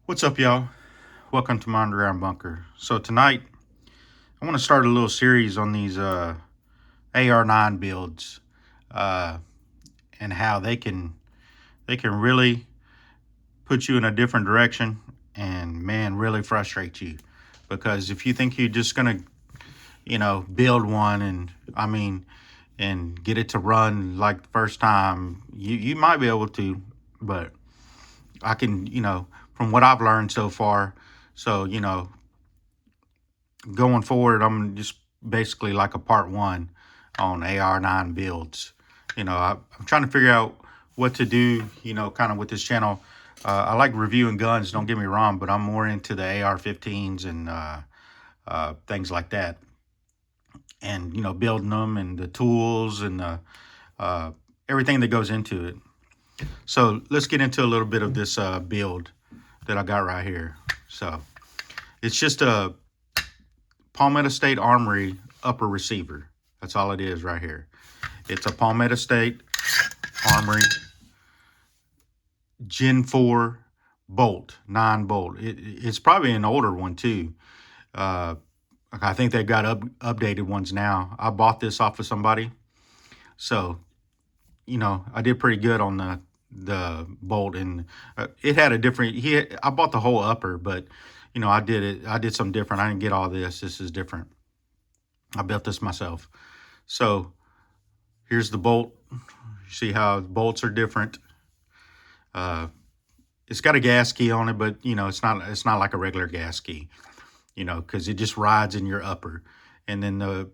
What's up, y'all? Welcome to my underground bunker. So tonight, I want to start a little series on these AR-9 builds uh, and how they can really put you in a different direction and man, really frustrate you. Because if you think you're just gonna, build one and get it to run like the first time, you might be able to, but I can, from what I've learned so far. So, going forward, I'm just basically like a part one on AR-9 builds. I'm trying to figure out what to do, kind of with this channel. I like reviewing guns, don't get me wrong, but I'm more into the AR-15s and things like that. And, building them and the tools and uh, everything that goes into it. So let's get into a little bit of this build that I got right here. So it's just a Palmetto State Armory upper receiver. That's all it is right here. It's a Palmetto State Armory Gen 4 bolt, 9 bolt. It's probably an older one too. Uh, I think they've got updated ones now. I bought this off of somebody. So, I did pretty good on the bolt, and it had a different, I bought the whole upper, but I did something different. I didn't get all this. This is different. I built this myself. So here's the bolt. You see how bolts are different. It's got a gas key on it, but it's not like a regular gas key, because it just rides in your upper. And then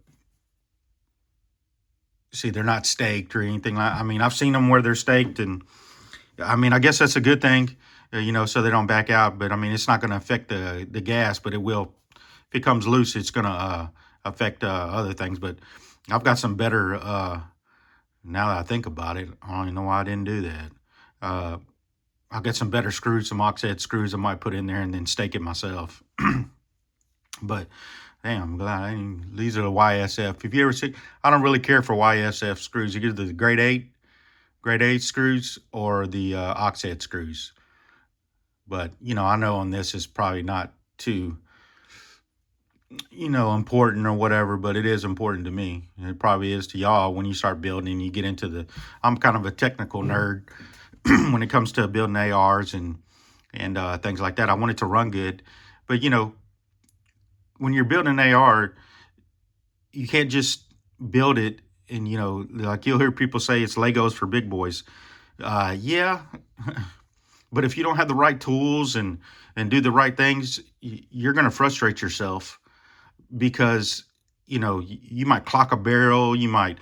see, they're not staked or anything like. I've seen them where they're staked, and I guess that's a good thing, so they don't back out. But it's not going to affect the gas, but it will. If it comes loose, it's going to affect other things. But I've got some better. Now that I think about it, I don't even know why I didn't do that. I'll get some better screws, some oxhead screws I might put in there and then stake it myself. But damn, I'm glad these are the YSF. If you ever see, I don't really care for YSF screws. You get the grade 8 screws or the oxhead screws. But I know on this is probably not too important or whatever, but it is important to me. It probably is to y'all when you start building and you get into I'm kind of a technical nerd when it comes to building ARs and things like that. I want it to run good, but when you're building an AR, you can't just build it and like you'll hear people say it's Legos for big boys. Yeah, but if you don't have the right tools and do the right things, you're going to frustrate yourself because you might clock a barrel, you might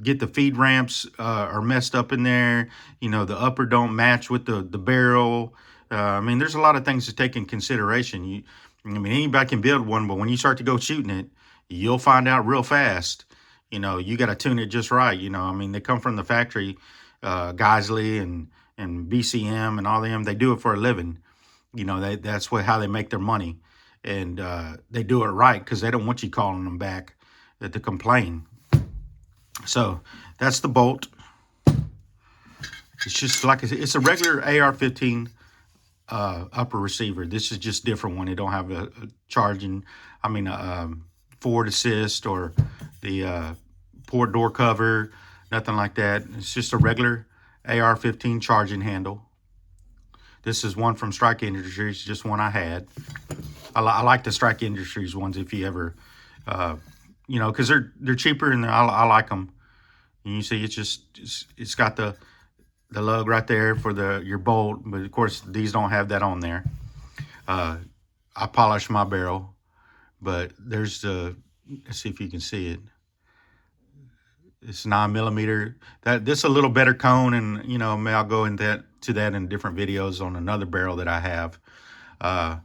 get the feed ramps are messed up in there, the upper don't match with the barrel. There's a lot of things to take in consideration. Anybody can build one, but when you start to go shooting it, you'll find out real fast. You got to tune it just right. They come from the factory, Geisley and BCM and all them. They do it for a living. That's how they make their money. And they do it right because they don't want you calling them back to complain. So that's the bolt. It's just like it's a regular AR-15 upper receiver. This is just different one. It don't have a charging, forward assist or the port door cover, nothing like that. It's just a regular AR-15 charging handle. This is one from Strike Industries, just one I had. I like the Strike Industries ones if you ever, because they're cheaper and I like them. And you see, it's got the lug right there for your bolt, but of course these don't have that on there. I polished my barrel, but there's let's see if you can see it. It's 9mm. This is a little better cone, and maybe I'll go into that in different videos on another barrel that I have. A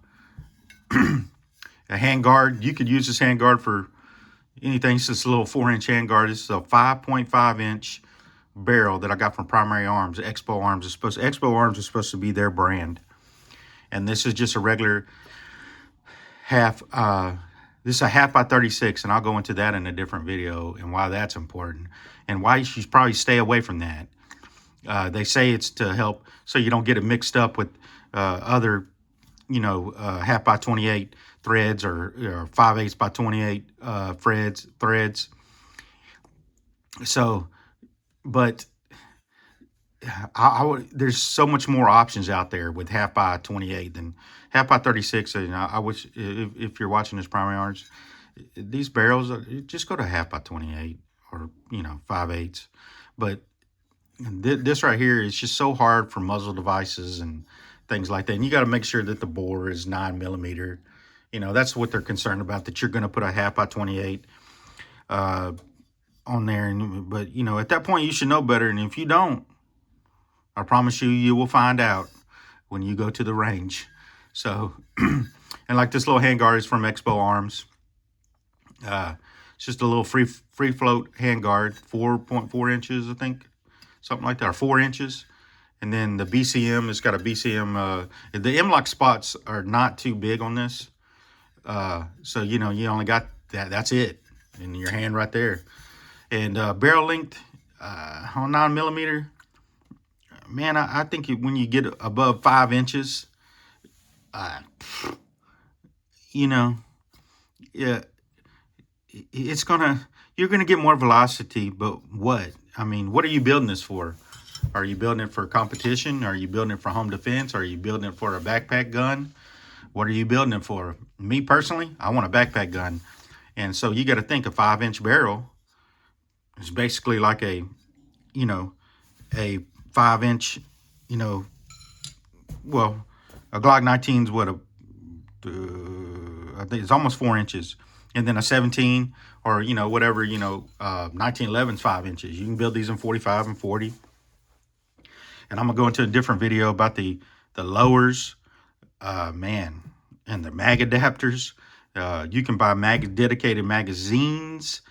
handguard, you could use this handguard for anything. It's this little 4-inch handguard. This is a 5.5-inch barrel that I got from Primary Arms. Expo Arms is supposed to be their brand, and this is just a regular half. This is a half by 36, and I'll go into that in a different video and why that's important and why you should probably stay away from that. They say it's to help so you don't get it mixed up with other, half by 28 threads or 5/8 by 28 threads. So, but I would, there's so much more options out there with half by 28 than half by 36. And I wish if you're watching this primary arms, these barrels just go to half by 28 or 5/8. But this right here is just so hard for muzzle devices and things like that. And you got to make sure that the bore is 9 millimeter. That's what they're concerned about, that you're going to put a half by 28 on there. But at that point you should know better. And if you don't, I promise you, you will find out when you go to the range. So, and like this little handguard is from Expo Arms. It's just a little free float handguard, 4.4 inches, I think, something like that, or 4 inches. And then the BCM has got a BCM. The M-LOK spots are not too big on this. So, you only got that. That's it in your hand right there. And barrel length on 9 millimeter. Man, I think when you get above 5 inches, yeah, you're gonna get more velocity. But what? I mean, what are you building this for? Are you building it for competition? Are you building it for home defense? Are you building it for a backpack gun? What are you building it for? Me personally, I want a backpack gun. And so you got to think a 5-inch barrel is basically like a 5-inch, well, a Glock 19 is what I think it's almost 4 inches. And then a 17 or, whatever, 1911 is 5 inches. You can build these in 45 and 40. And I'm going to go into a different video about the lowers, man, and the mag adapters. You can buy dedicated magazines,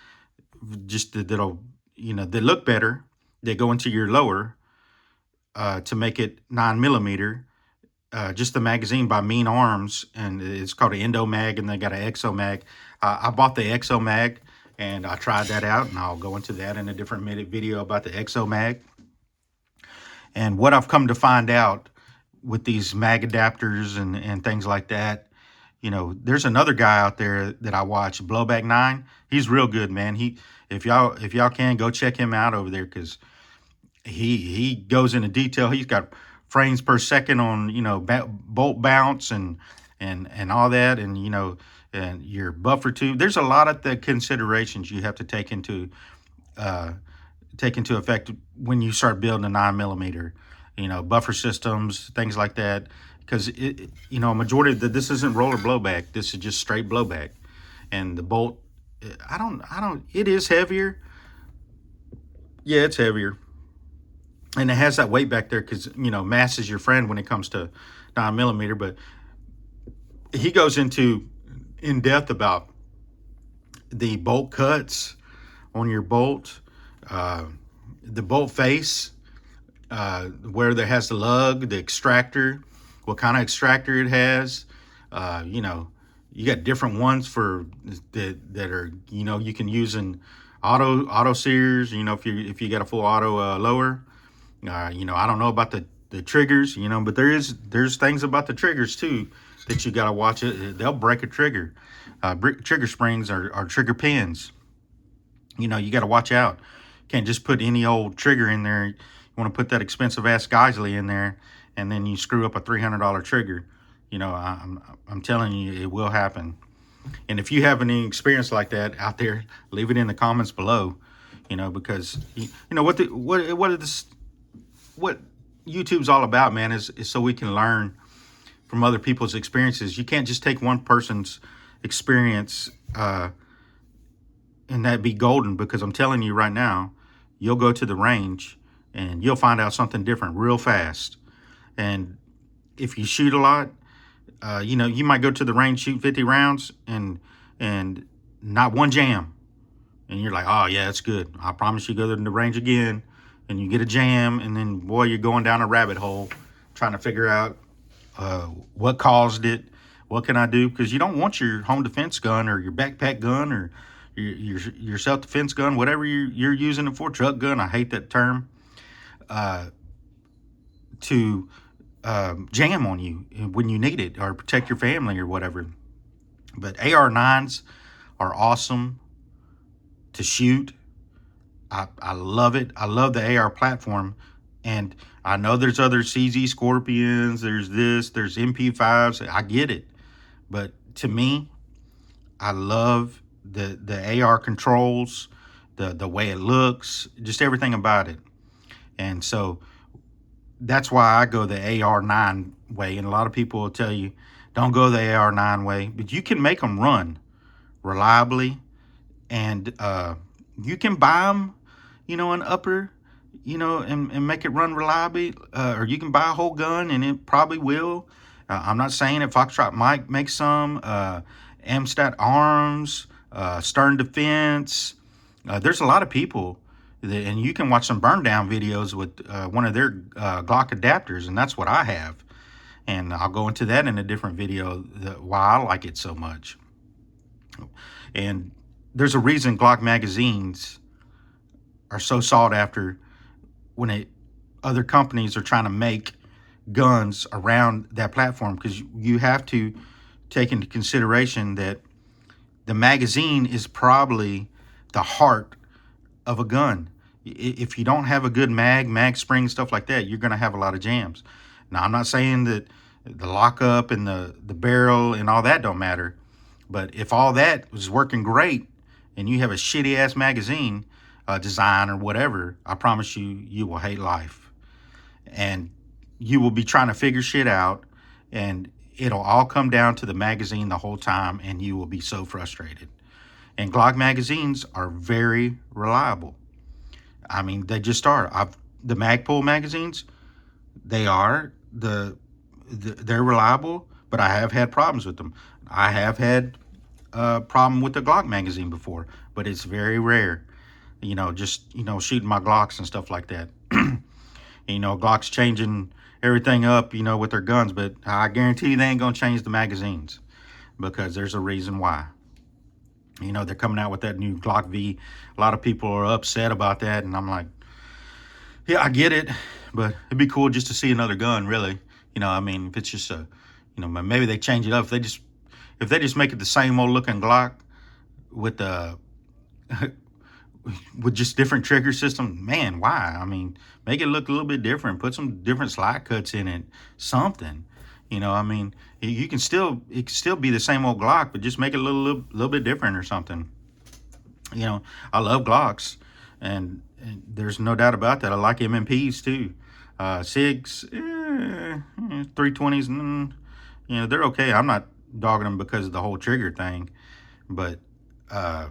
just that'll, they look better. They go into your lower to make it 9 millimeter. Just the magazine by Mean Arms, and it's called an Endo Mag, and they got an Exo Mag. I bought the Exo Mag, and I tried that out, and I'll go into that in a different video about the Exo Mag. And what I've come to find out with these mag adapters and things like that, there's another guy out there that I watch, Blowback 9. He's real good, man. If y'all can, go check him out over there, because he goes into detail. He's got frames per second on bolt bounce and all that, and and your buffer tube. There's a lot of the considerations you have to take into effect when you start building a 9 millimeter. Buffer systems, things like that, because a majority of this isn't roller blowback. This is just straight blowback, and the bolt. I don't. It is heavier. Yeah, it's heavier. And it has that weight back there because, mass is your friend when it comes to 9 millimeter. But he goes in depth about the bolt cuts on your bolt, the bolt face, where there has the lug, the extractor, what kind of extractor it has. You got different ones for that are, you can use in auto sears, if you got a full auto lower. I don't know about the triggers, but there's things about the triggers too that you got to watch it. They'll break a trigger. Trigger springs are trigger pins. You got to watch out. Can't just put any old trigger in there. You want to put that expensive ass Geisley in there, and then you screw up a $300 trigger. I'm telling you, it will happen. And if you have any experience like that out there, leave it in the comments below. Because what YouTube's all about, man, is so we can learn from other people's experiences. You can't just take one person's experience and that be golden, because I'm telling you right now, you'll go to the range and you'll find out something different real fast. And if you shoot a lot, you might go to the range, shoot 50 rounds and not one jam. And you're like, oh yeah, that's good. I promise you, go to the range again and you get a jam, and then boy, you're going down a rabbit hole trying to figure out what caused it. What can I do? Because you don't want your home defense gun or your backpack gun or your self-defense gun, whatever you're using it for, truck gun. I hate that term. to jam on you when you need it or protect your family or whatever. But AR-9s are awesome to shoot. I love it. I love the AR platform. And I know there's other CZ Scorpions, there's MP5s. I get it. But to me, I love the AR controls, the way it looks, just everything about it. And so that's why I go the AR-9 way. And a lot of people will tell you, don't go the AR-9 way. But you can make them run reliably. And you can buy them, an upper, and make it run reliably. Or you can buy a whole gun and it probably will. I'm not saying it. Foxtrot Mike makes some. Amstat Arms, Stern Defense. There's a lot of people, and you can watch some burn down videos with one of their Glock adapters, and that's what I have. And I'll go into that in a different video, why I like it so much. And there's a reason Glock magazines are so sought after when other companies are trying to make guns around that platform, because you have to take into consideration that the magazine is probably the heart of a gun. If you don't have a good mag spring, stuff like that, you're going to have a lot of jams. Now, I'm not saying that the lockup and the barrel and all that don't matter, but if all that was working great and you have a shitty ass magazine design or whatever, I promise you will hate life. And you will be trying to figure shit out, and it'll all come down to the magazine the whole time, and you will be so frustrated. And Glock magazines are very reliable. I mean, they just are. The Magpul magazines, they're reliable, but I have had problems with them. I have had a problem with the Glock magazine before, but it's very rare. Shooting my Glocks and stuff like that. Glock's changing everything up, with their guns, but I guarantee you they ain't gonna change the magazines, because there's a reason why. They're coming out with that new Glock V. A lot of people are upset about that, and I'm like, yeah, I get it, but it'd be cool just to see another gun, really. If it's just maybe they change it up. If they just make it the same old looking Glock with the with just different trigger system, man, why? Make it look a little bit different. Put some different slide cuts in it, something. It can still be the same old Glock, but just make it a little bit different or something. I love Glocks, and there's no doubt about that. I like MMPs too. SIGs, 320s, they're okay. I'm not dogging them because of the whole trigger thing, but I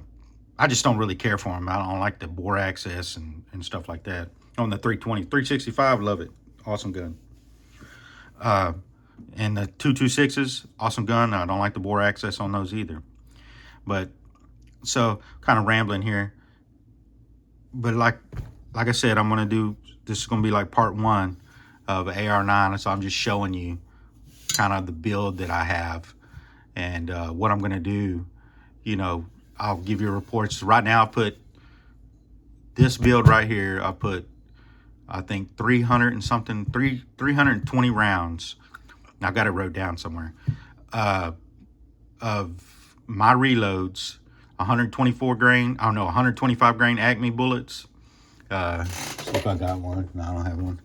just don't really care for them. I don't like the bore access and stuff like that. On the 320, 365, love it. Awesome gun. And the 226s, awesome gun. I don't like the bore access on those either. But, so, kind of rambling here. But like I said, this is going to be like part 1 of AR-9. So I'm just showing you kind of the build that I have. And what I'm going to do, I'll give you reports. Right now, I put this build right here. I think 320 rounds. I got it wrote down somewhere. Of my reloads, 125 grain Acme bullets. See if I got one. No, I don't have one.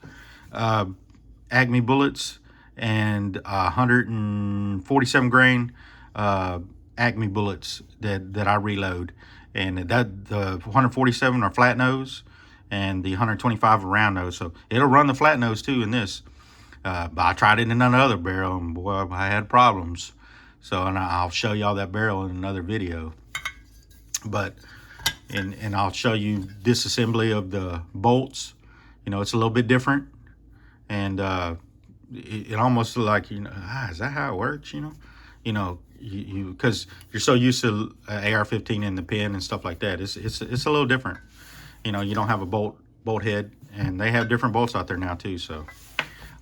Acme bullets and 147 grain Acme bullets that I reload, and that the 147 are flat nose, and the 125 are round nose. So it'll run the flat nose too in this. But I tried it in another barrel, and boy, I had problems. So, and I'll show y'all that barrel in another video. But and I'll show you disassembly of the bolts. It's a little bit different, and it almost like is that how it works? Because you're so used to AR-15 in the pin and stuff like that. It's a little different. You don't have a bolt head, and they have different bolts out there now too. So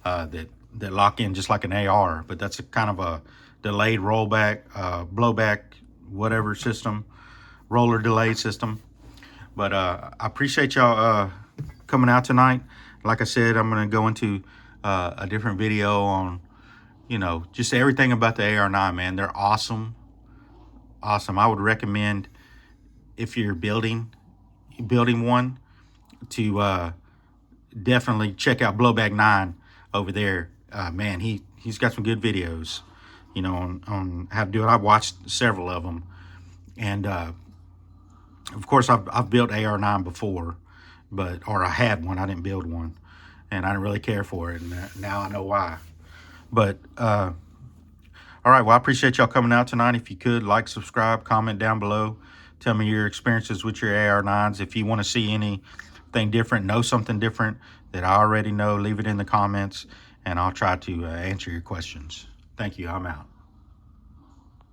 that lock in just like an AR, but that's a kind of a delayed rollback, blowback, whatever system, roller delay system. But I appreciate y'all coming out tonight. Like I said, I'm going to go into a different video on, you know, just everything about the AR-9, man. They're awesome. Awesome. I would recommend, if you're building one, to definitely check out Blowback 9 over there. Man, he's got some good videos, you know, on how to do it. I've watched several of them. And of course, I've built AR-9 before, or I had one. I didn't build one, and I didn't really care for it. And now I know why. But all right, well, I appreciate y'all coming out tonight. If you could, like, subscribe, comment down below. Tell me your experiences with your AR-9s. If you want to see anything different, know something different that I already know, leave it in the comments, and I'll try to answer your questions. Thank you. I'm out.